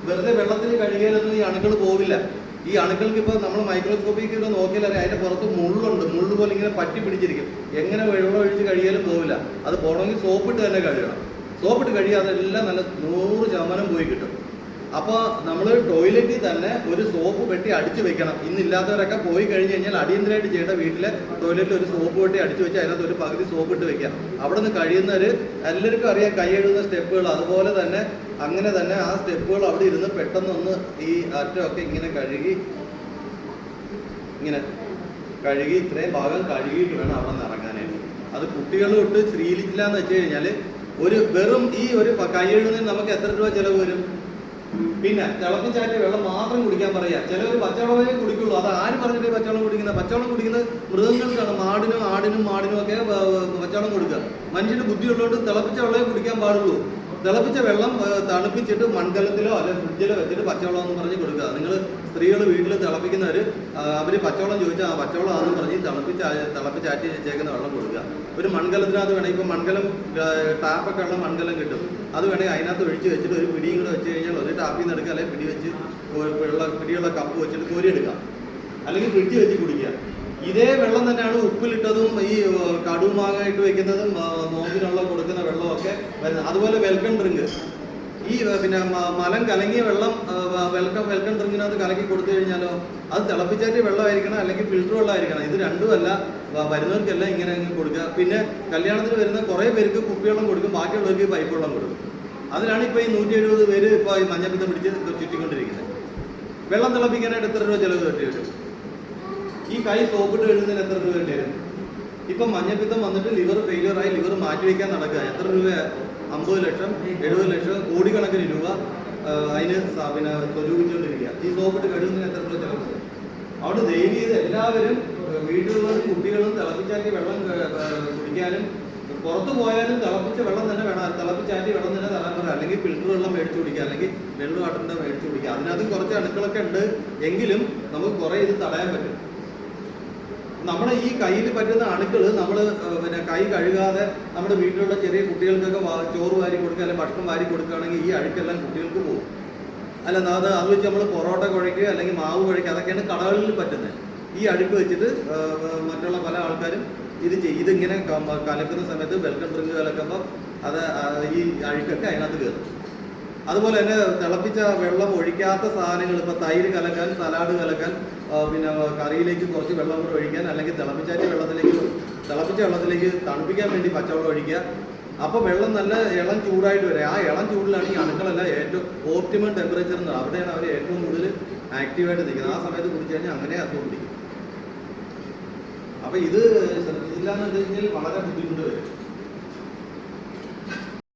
വെറുതെ വെള്ളത്തിൽ കഴുകിയാലൊന്നും ഈ അണുക്കൾ പോവില്ല. ഈ അണുക്കൾക്ക് ഇപ്പോൾ നമ്മൾ മൈക്രോസ്കോപ്പിക്ക് നോക്കിയാൽ അറിയാം, അതിൻ്റെ പുറത്ത് മുള്ളുണ്ട്. മുള്ളു പോലെ ഇങ്ങനെ പറ്റി പിടിച്ചിരിക്കും. എങ്ങനെ വെള്ളം ഒഴിച്ച് കഴിയാലും പോവില്ല. അത് പോകണമെങ്കിൽ സോപ്പിട്ട് തന്നെ കഴുകണം. സോപ്പിട്ട് കഴുകിയാൽ അതെല്ലാം നല്ല 100% പോയി കിട്ടും. അപ്പോൾ നമ്മൾ ടോയ്ലറ്റിൽ തന്നെ ഒരു സോപ്പ് പെട്ടി അടിച്ചു വെക്കണം. ഇന്നില്ലാത്തവരൊക്കെ പോയി കഴിഞ്ഞ് കഴിഞ്ഞാൽ അടിയന്തരമായിട്ട് ചെയ്യേണ്ട വീട്ടിലെ ടോയ്ലറ്റിൽ ഒരു സോപ്പ് പെട്ടി അടിച്ചു വെച്ച് അതിനകത്ത് ഒരു പകുതി സോപ്പ് ഇട്ട് വെക്കാം. അവിടെ നിന്ന് കഴിയുന്നവർ എല്ലാവർക്കും അറിയാം കൈ കഴുകുന്ന സ്റ്റെപ്പുകൾ. അതുപോലെ തന്നെ അങ്ങനെ തന്നെ ആ സ്റ്റെപ്പുകൾ അവിടെ ഇരുന്ന് പെട്ടെന്നൊന്ന് ഈ അറ്റമൊക്കെ ഇങ്ങനെ കഴുകി ഇത്രയും ഭാഗം കഴുകിയിട്ട് വേണം അവിടെ നിന്ന് ഇറങ്ങാനായിട്ട്. അത് കുട്ടികൾ തൊട്ട് ശീലിച്ചില്ല എന്ന് വെച്ച് കഴിഞ്ഞാൽ വെറും ഈ ഒരു കൈ കഴുകുന്നതിന് നമുക്ക് എത്ര രൂപ ചിലവ് വരും? പിന്നെ തിളപ്പിച്ചാറ്റിയ വെള്ളം മാത്രം കുടിക്കാൻ പറയാ. ചിലവർ പച്ചവെള്ളമേ കുടിക്കുള്ളൂ. അത് ആര് പറഞ്ഞിട്ട് പച്ചവെള്ളം കുടിക്കുന്നത് മൃഗങ്ങൾക്കാണ്. ആടിനും ഒക്കെ പച്ചവെള്ളം കൊടുക്കുക. മനുഷ്യന് ബുദ്ധിയുള്ളതുകൊണ്ട് തിളപ്പിച്ച വെള്ളമേ കുടിക്കാൻ പാടുള്ളൂ. തിളപ്പിച്ച വെള്ളം തണുപ്പിച്ചിട്ട് മൺകലത്തിലോ അല്ലെങ്കിൽ ഫ്രിഡ്ജിലോ വെച്ചിട്ട് പച്ചവെള്ളം എന്ന് പറഞ്ഞ് കൊടുക്കുക. നിങ്ങൾ സ്ത്രീകൾ വീട്ടിൽ തിളപ്പിക്കുന്നവർ അവർ പച്ചവെള്ളം ചോദിച്ചാൽ ആ പച്ചവെള്ളം ആണെന്ന് പറഞ്ഞ് തിളപ്പിച്ചാറ്റി വെച്ചേക്കുന്ന വെള്ളം കൊടുക്കുക. ഒരു മൺകലത്തിനകത്ത് വേണമെങ്കിൽ ഇപ്പം മൺകലം ടാപ്പൊക്കെ ഉള്ള മൺകലം കിട്ടും. അത് വേണമെങ്കിൽ അതിനകത്ത് ഒഴിച്ച് വെച്ചിട്ട് ഒരു പിടിയും കൂടെ വെച്ച് കഴിഞ്ഞാൽ ഒരു ടാപ്പിൽ നിന്ന് എടുക്കുക, അല്ലെങ്കിൽ പിടിയുള്ള കപ്പ് വെച്ചിട്ട് കോരിയെടുക്കാം, അല്ലെങ്കിൽ ഫ്രിഡ്ജ് വെച്ച് കുടിക്കുക. ഇതേ വെള്ളം തന്നെയാണ് ഉപ്പിലിട്ടതും ഈ കടുമാങ്ങായിട്ട് വെക്കുന്നതും നോമ്പിനുള്ള കൊടുക്കുന്ന വെള്ളമൊക്കെ വരുന്നത്. അതുപോലെ വെൽക്കം ഡ്രിങ്ക്, ഈ പിന്നെ മലം കലങ്ങിയ വെള്ളം വെൽക്കം ഡ്രിങ്കിനകത്ത് കലക്കി കൊടുത്തു കഴിഞ്ഞാലോ അത് തിളപ്പിച്ചാറ്റിയ വെള്ളമായിരിക്കണം, അല്ലെങ്കിൽ ഫിൽറ്റർ വെള്ളമായിരിക്കണം. ഇത് രണ്ടുമല്ല. വരുന്നവർക്കെല്ലാം ഇങ്ങനെ കൊടുക്കുക. പിന്നെ കല്യാണത്തിന് വരുന്ന കുറേ പേർക്ക് കുപ്പിവെള്ളം കൊടുക്കും, ബാക്കിയുള്ളവർക്ക് പൈപ്പ് വെള്ളം കൊടുക്കും. അതിനാണ് ഇപ്പോൾ ഈ 170 പേര് ഇപ്പോൾ ഈ മഞ്ഞപ്പിത്തം പിടിച്ച് ചുറ്റിക്കൊണ്ടിരിക്കുന്നത്. വെള്ളം തിളപ്പിക്കാനായിട്ട് എത്ര രൂപ ചിലവ് കെട്ടി വരും? ഈ കൈ സോപ്പിട്ട് എഴുതുന്നതിന് എത്ര രൂപ വേണ്ടി വരും? ഇപ്പം മഞ്ഞപ്പിത്തം വന്നിട്ട് ലിവർ ഫെയിലിയറായി ലിവർ മാറ്റിവെക്കാൻ നടക്കുക. എത്ര രൂപ? 50 ലക്ഷം 70 ലക്ഷം കോടിക്കണക്കിന് രൂപ അതിന് പിന്നെ സ്വരൂപിച്ചുകൊണ്ടിരിക്കുക. ഈ സോപ്പിട്ട് കഴുകുന്നതിന് എത്ര രൂപ ചിലവ്? അവിടെ ദയവ് ചെയ്ത് എല്ലാവരും വീട്ടിലുള്ളവരും കുട്ടികളും തിളപ്പിച്ചാറ്റി വെള്ളം കുടിക്കാനും പുറത്ത് പോയാലും തിളപ്പിച്ച വെള്ളം തന്നെ വേണം. തിളപ്പിച്ചാറ്റി വെള്ളം തന്നെ തരാൻ പറയാം, അല്ലെങ്കിൽ ഫിൽറ്റർ വെള്ളം മേടിച്ചു കുടിക്കുക, അല്ലെങ്കിൽ വെള്ളം വാട്ടറിൻ്റെ മേടിച്ചു കുടിക്കുക. അതിനകത്ത് കുറച്ച് അണുക്കളൊക്കെ ഉണ്ട്, എങ്കിലും നമുക്ക് കുറേ ഇത് തടയാൻ പറ്റും. നമ്മുടെ ഈ കയ്യിൽ പറ്റുന്ന അണുക്കൾ നമ്മൾ പിന്നെ കൈ കഴുകാതെ നമ്മുടെ വീട്ടിലുള്ള ചെറിയ കുട്ടികൾക്കൊക്കെ ചോറ് വാരി കൊടുക്കുക, അല്ലെങ്കിൽ ഭക്ഷണം വാരി കൊടുക്കുകയാണെങ്കിൽ ഈ അഴുക്കെല്ലാം കുട്ടികൾക്ക് പോകും. അല്ല അത് വെച്ച് നമ്മൾ പൊറോട്ട കുഴയ്ക്കുക, അല്ലെങ്കിൽ മാവ് കുഴയ്ക്കുക, അതൊക്കെയാണ് കടകളിൽ പറ്റുന്നത്. ഈ അഴുക്ക് വെച്ചിട്ട് മറ്റുള്ള പല ആൾക്കാരും ഇതിങ്ങനെ കലക്കുന്ന സമയത്ത് വെൽക്കം ഡ്രിങ്ക് കലക്കുമ്പോൾ അത് ഈ അഴുക്കൊക്കെ അതിനകത്ത് കയറും. അതുപോലെ തന്നെ തിളപ്പിച്ച വെള്ളം ഒഴിക്കാത്ത സാധനങ്ങൾ, ഇപ്പോൾ തൈര് കലക്കാൻ, സലാഡ് കലക്കാൻ, പിന്നെ കറിയിലേക്ക് കുറച്ച് വെള്ളം കൂടെ ഒഴിക്കാൻ, അല്ലെങ്കിൽ തിളപ്പിച്ച വെള്ളത്തിലേക്ക് തണുപ്പിക്കാൻ വേണ്ടി പച്ചവെള്ളം ഒഴിക്കുക. അപ്പോൾ വെള്ളം നല്ല ഇളം ചൂടായിട്ട് വരും. ആ ഇളം ചൂടിലാണ് ഈ അണുക്കളെല്ലാം ഏറ്റവും ഓപ്റ്റിമം ടെമ്പറേച്ചർ എന്ന്. അവിടെയാണ് അവർ ഏറ്റവും കൂടുതൽ ആക്റ്റീവായിട്ട് നിൽക്കുന്നത്. ആ സമയത്ത് കുടിച്ചു കഴിഞ്ഞാൽ അങ്ങനെ അസുഖം പിടിക്കും. അപ്പോൾ ഇത് ശ്രദ്ധിച്ചില്ല എന്ന് വെച്ച് കഴിഞ്ഞാൽ വളരെ ബുദ്ധിമുട്ട് വരും.